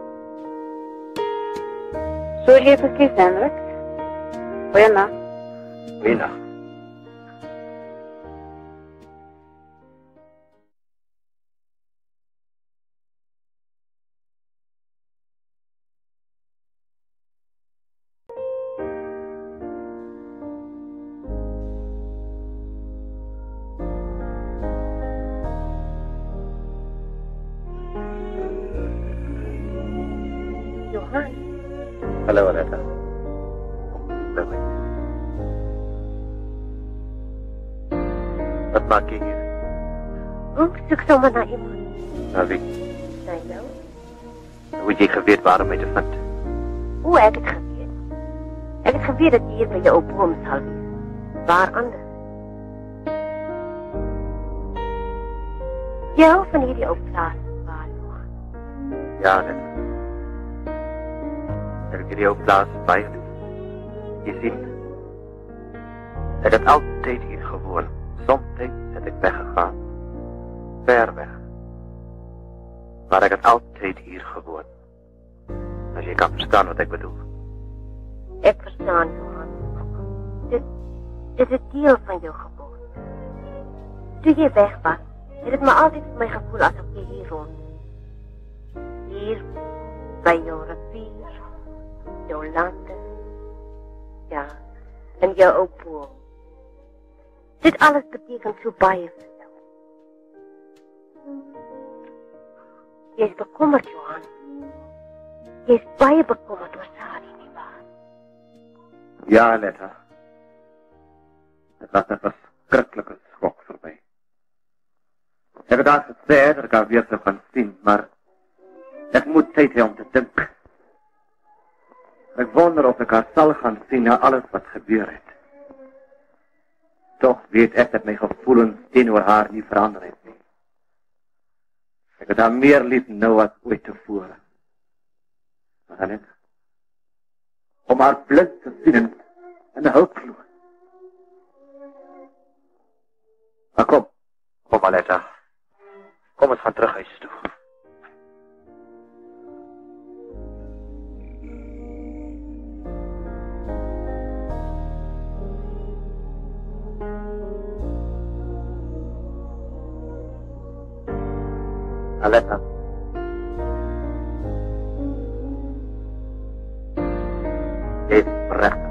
Zo je verkiest, Hendrik. Goeienacht. Goeienacht. Johan, Hallo, Aletta. Bij mij. Wat maak je hier? ik zoek zomaar naar iemand. Naar wie? Naar jou? Hoe je geweet waarom mij te vindt? Hoe heb ik het geweet? Ik heb geweet dat je hier bij je op Boom zal wees. Waar anders? Jy hou van hierdie ou plaas, waar, Johan? Ja, Aletta. Ik heb hier ook plaats bij je. Je ziet, ik heb altijd hier gewoond. Soms heb ik weggegaan, ver weg. Maar ik heb altijd hier gewoond. Als je kan verstaan wat ik bedoel. Ik verstaan, Johan. Dit is een deel van jou geboorte. Toen je weg was, het het me altijd voor mijn gevoel alsof je hier rond. Hier, bij jouw rivier, jouw landen, ja, en jouw opoel. Dit alles betekent zo baie vir jou. Jy is bekommerd, Johan. Jy is baie bekommerd oor Sari, nie waar? Ja, Aletta. Het was een verschrikkelijke schok voor mij. Ik heb al gezegd dat ik haar weer zou gaan zien, maar ik moet tijd hebben om te denken. Ik wonder of ik haar zal gaan zien na alles wat gebeurd is. Toch weet ik dat mijn gevoelens tegenover haar niet veranderd is. Ik heb haar meer lief nou als ooit tevoren. Maar Aletta, om haar blind te zien en de hulpvloed. Maar kom, Aletta. Kom eens gaan terug huis toe. Aletta. Geef recht.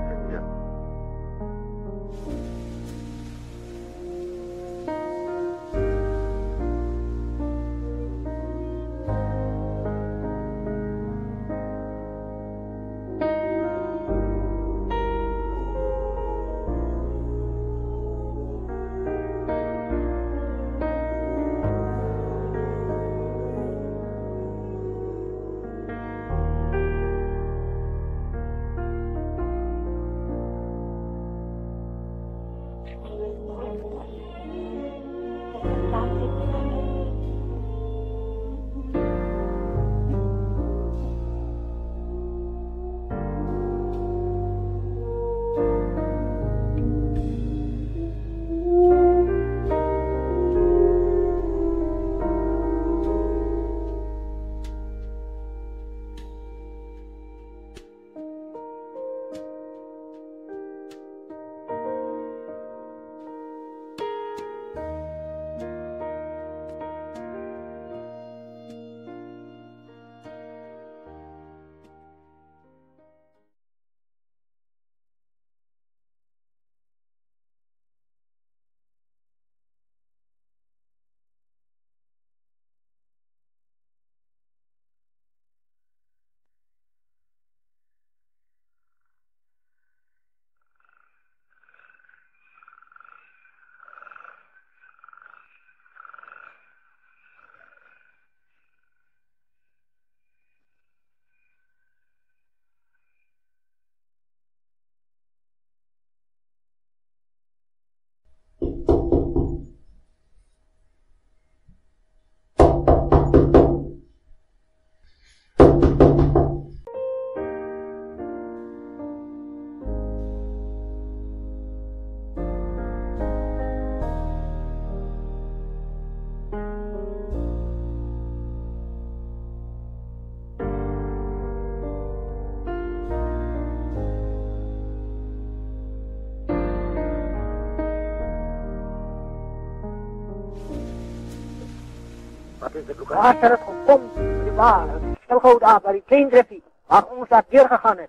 Wat is het, Lucas? Waar is het gekomen? Die waar, heel goed af, waar die klein griffie, waar ons daar doorgegaan is.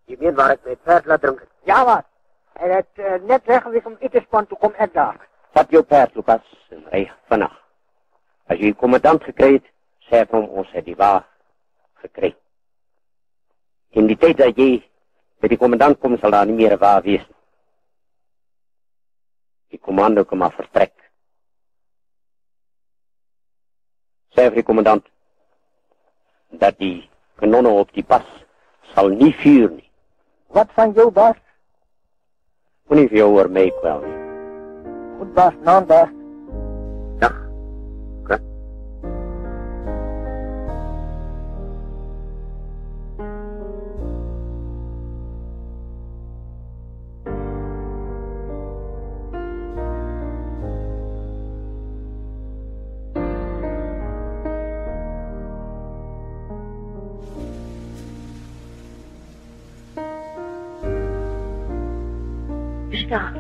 Je meent waar ik mijn paard laat drinken? Ja, wat? En het net weg geweest om iets te spannen, toen kom ik daar. Vat jouw paard, Lucas, en rij vannacht. Als je commandant gekregen, zei van ons het die waar gekregen. In die tijd dat jij bij die commandant komt, zal daar niet meer waar wezen. Die commando kan maar vertrekken. Zei voor die commandant dat die kanonnen op die pas zal niet vuren. Wat van jou, baas? Moet niet voor jou er meekwel. Goed, baas, naam, baas. Dag. Oké. Daar.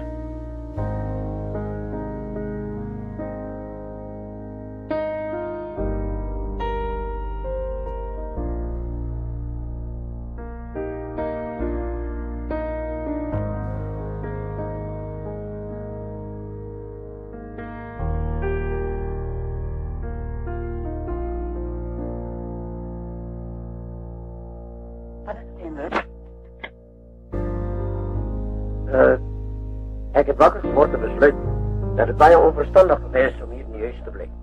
Wat is het, Hendrik? Ik heb wakker geworden te besluiten dat het bijna onverstandig voor mij is om hier in huis te blijven.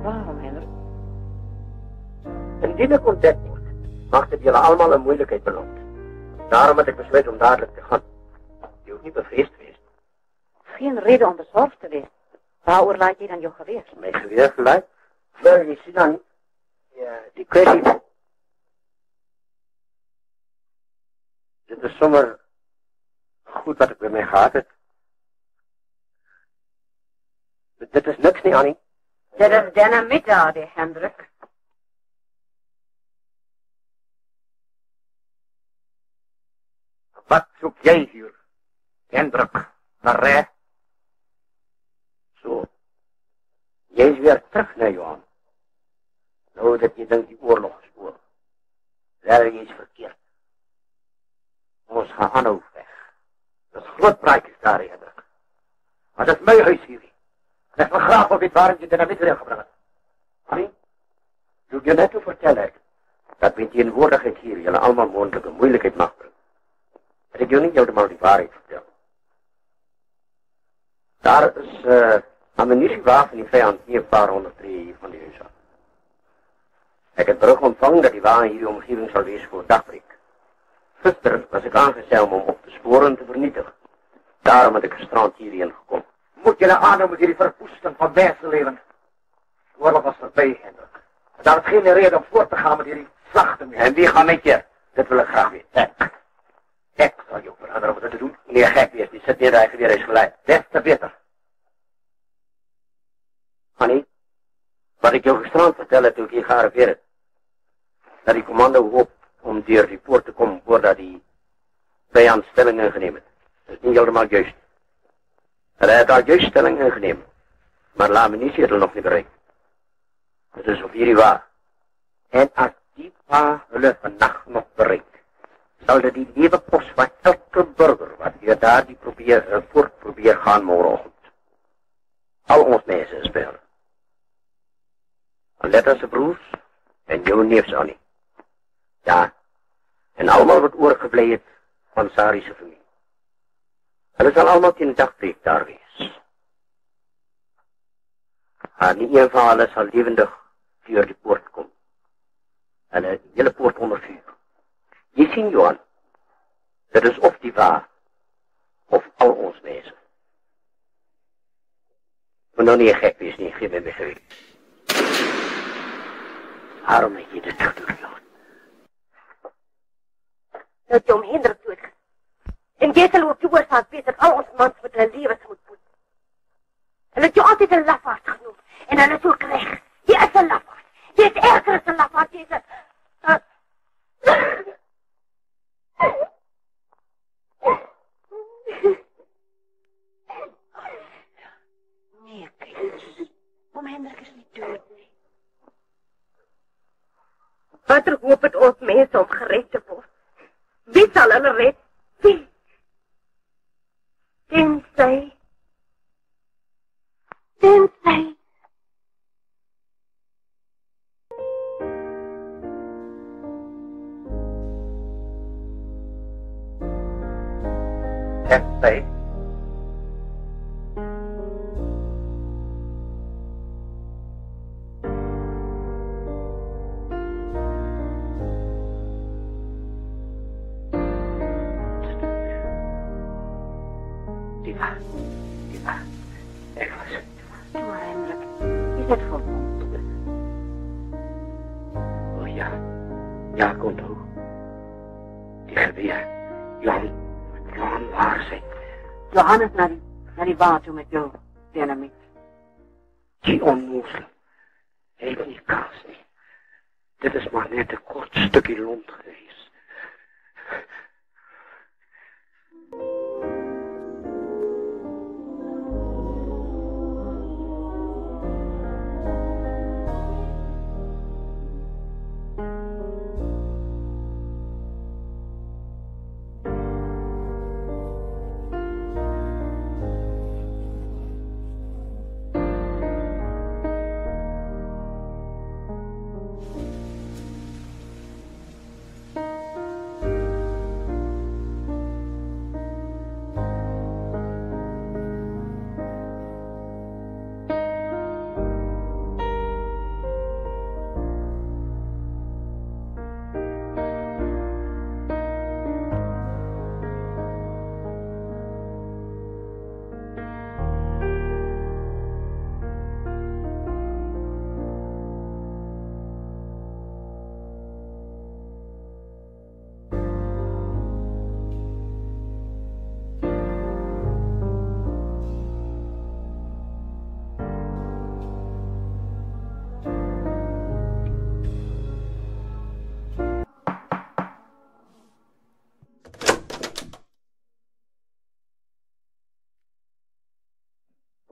Waarom, Hendrik? Indien ik ontdekt word, mag het jullie allemaal een moeilijkheid beland. Daarom heb ik besluit om dadelijk te gaan. Je hoeft niet bevreesd te wezen. Geen reden om bezorgd te wezen. Waarover laat je dan jouw geweer? Mijn geweer gelijk? Wel, je ziet dan niet. Ja, die kwestie. Dit is zomaar goed wat ik bij mij gehad heb. Dit is niks niet, Annie. Dit is dynamiet, die Hendrik. Wat zoek jij hier? Hendrik, naar rij. Zo. Jij is weer terug naar Johan. Nou dat je denkt die oorlog gespoord. Daar is verkeerd. Ons gaan Anno weg. Dat is groot praatjes daar, Hendrik. Maar dat is mijn huis hier. Dat is mijn graaf op dit waar je er niet weer gebracht. Annie, doe je net te vertellen dat met die inwoordigheid hier jullie allemaal mogelijke moeilijkheid mag brengen. Dat ik jullie niet helemaal die waarheid vertel. Daar is ammunitie waar van die vijand niet een paar honderd treden van die huis af. Ik heb terug ontvangen dat die wagen hier in de omgeving zal wezen voor dagbreek. Gisteren was ik aangesteld om op de sporen te vernietigen. Daarom ben ik gestrand hierheen gekomen. Moet jullie aandoen met jullie verwoesten van mensenleven. De oorlog was voorbij, Hendrik. Daar is geen reden om voort te gaan met jullie slachten. En wie gaat met je? Dat wil ik graag weten. Ik zal je ook veranderen om dat te doen. Meneer Gekwees, die zit neer eigen weer eens gelijk. Des te beter. Annie, wat ik jou gestrand vertelde toen ik hier gearriveerd. Dat die commando hoopt om door die poort te komen voordat die vijand stelling ingenomen. Dat is niet helemaal juist. Hij heeft al juist stelling ingenomen. Maar la munitie heeft er nog niet bereikt. Dat is op hier waar. En als die paar hulp vannacht nog bereikt, zal er die leven kost van elke burger wat hier daar die voort probeert gaan morgenochtend. Al ons mensen spelen. Let als broers en jouw neefs Annie. Ja, en allemaal wordt oorgebleven van Sari's familie. Hulle zal allemaal in dagbreek daar wees. Maar niet een van hulle zal levendig door die poort komen. En die hele poort onder vuur. Je ziet Johan, dat is of die waar, of al ons mensen. Maar nou niet gek wees, niet, geef me mijn geweten. Waarom heb je dit toch doen, Johan? Dat je om Hendrik doet. En jy sal ook die oorsaak weet dat al ons mans met hulle lewens moet boet. Hulle het jou altyd 'n lafaard genoem. En hulle is ook reg. Jy is 'n lafaard. Jy is erger as 'n lafaard. Jy is 'n... Nee, Kees. Oom Hendrik is niet dood, nee. gered te word. Wie sal hulle red? Wie? Tensy. Tensy. Diva. Ek was. Toe, Hendrik. Is dit verwond? O ja. Ja, ek onthou. Die geweer. Johan waar sy. Johannes na die bar toe met jou, dynamiet. Die onnozel. Hy het nie kans nie. Dit is maar net 'n kort stukkie lont gewees.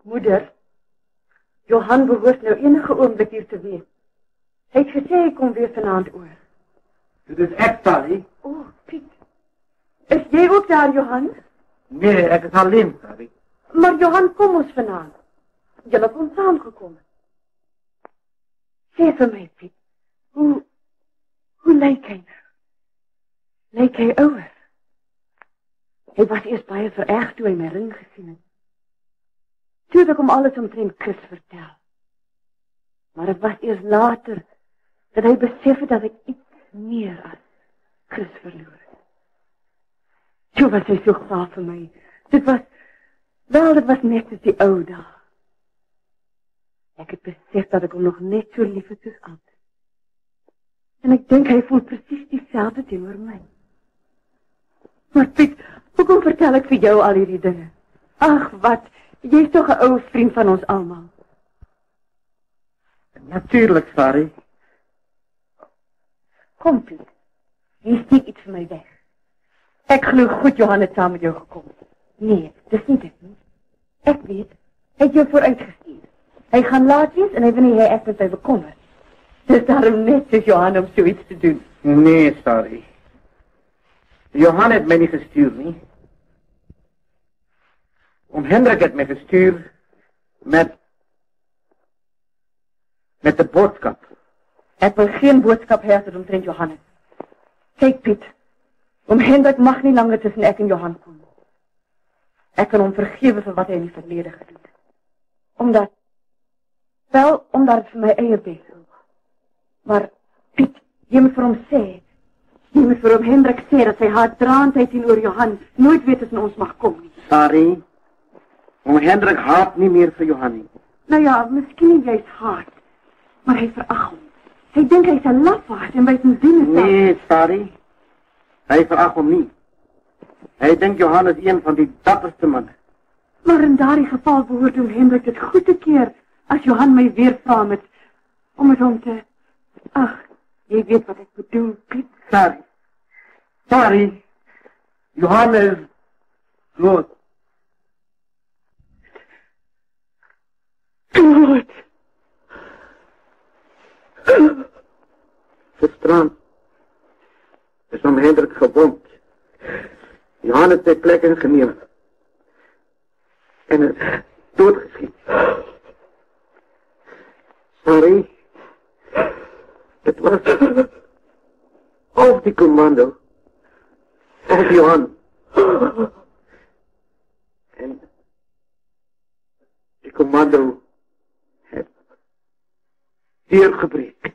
Moeder, Johan behoort nou enige oomblik hier te wees. Hy het gesê hy kom weer vanaand oor. Dit is ek, Sally. O, Piet. Is jy ook daar, Johan? Nee, ek is alleen, Sally. Maar Johan, kom ons vanaand. Julle het ons saamgekom. Sê vir my, Piet, hoe lyk hy nou? Lyk hy ouer? Hy was eers baie vererg toe hy my ring gesien het. Toe het ek hom alles omtrent Chris vertel. Maar het was eers later dat hy besef het dat ek iets meer as Chris verloor het. Toe was hy so kwaad vir my. Dit was net soos die ou dae. Ek het besef dat ek hom nog net so lief het soos altyd. En ek dink hy voel presies dieselfde teenoor my. Maar Piet, hoekom vertel ek vir jou al hierdie dinge? Ag, wat, jy is toch 'n ou vriend van ons almal. Natuurlijk, Sally. Kom, Piet. Jy steek iets vir my weg. Ek glo goed Johan het saam met jou gekom. Nee, dis nie dit nie. Ek weet, hy het jou vooruitgestuur. Hy gaan laat wees en hy wil nie hê ek moet my bekommer. Dis daarom net soos Johan om so iets te doen. Nee, Sally. Johan het my nie gestuur nie. Hendrik het my gestuur met 'n boodskap. Ek wil geen boodskap hê omtrent Johannes. Kyk, Piet. Hendrik mag nie langer tussen ek en Johan kom. Ek kan hom vergewe vir wat hy in die verlede gedoen het. Omdat het vir my eie beste was. Maar, Piet, jy moet vir hom sê, jy moet vir hom Hendrik sê dat sy haatdraandheid teenoor Johan nooit weet tussen ons mag kom nie. Sorry. Hendrik haat nie meer vir Johan nie. Nou ja, miskien nie juist haat, maar hy verag hom. Hy dink hy's 'n lafaard en weet nie doen dit. Nee, sorry. Hy verag hom nie. Hy dink Johan is een van die dapperste manne. Maar in daardie geval behoort Hendrik dit goed te keer as Johan my weer vra om met hom te... Ag, jy weet wat ek bedoel, Piet. Sorry. Johan is dood. Dood. Verstrand. is om Hendrik gewond. Johan het sy plek ingeneem. En is doodgeskiet. Sorry. Het was of die commando. Of Johan. En die commando het deurgebreek.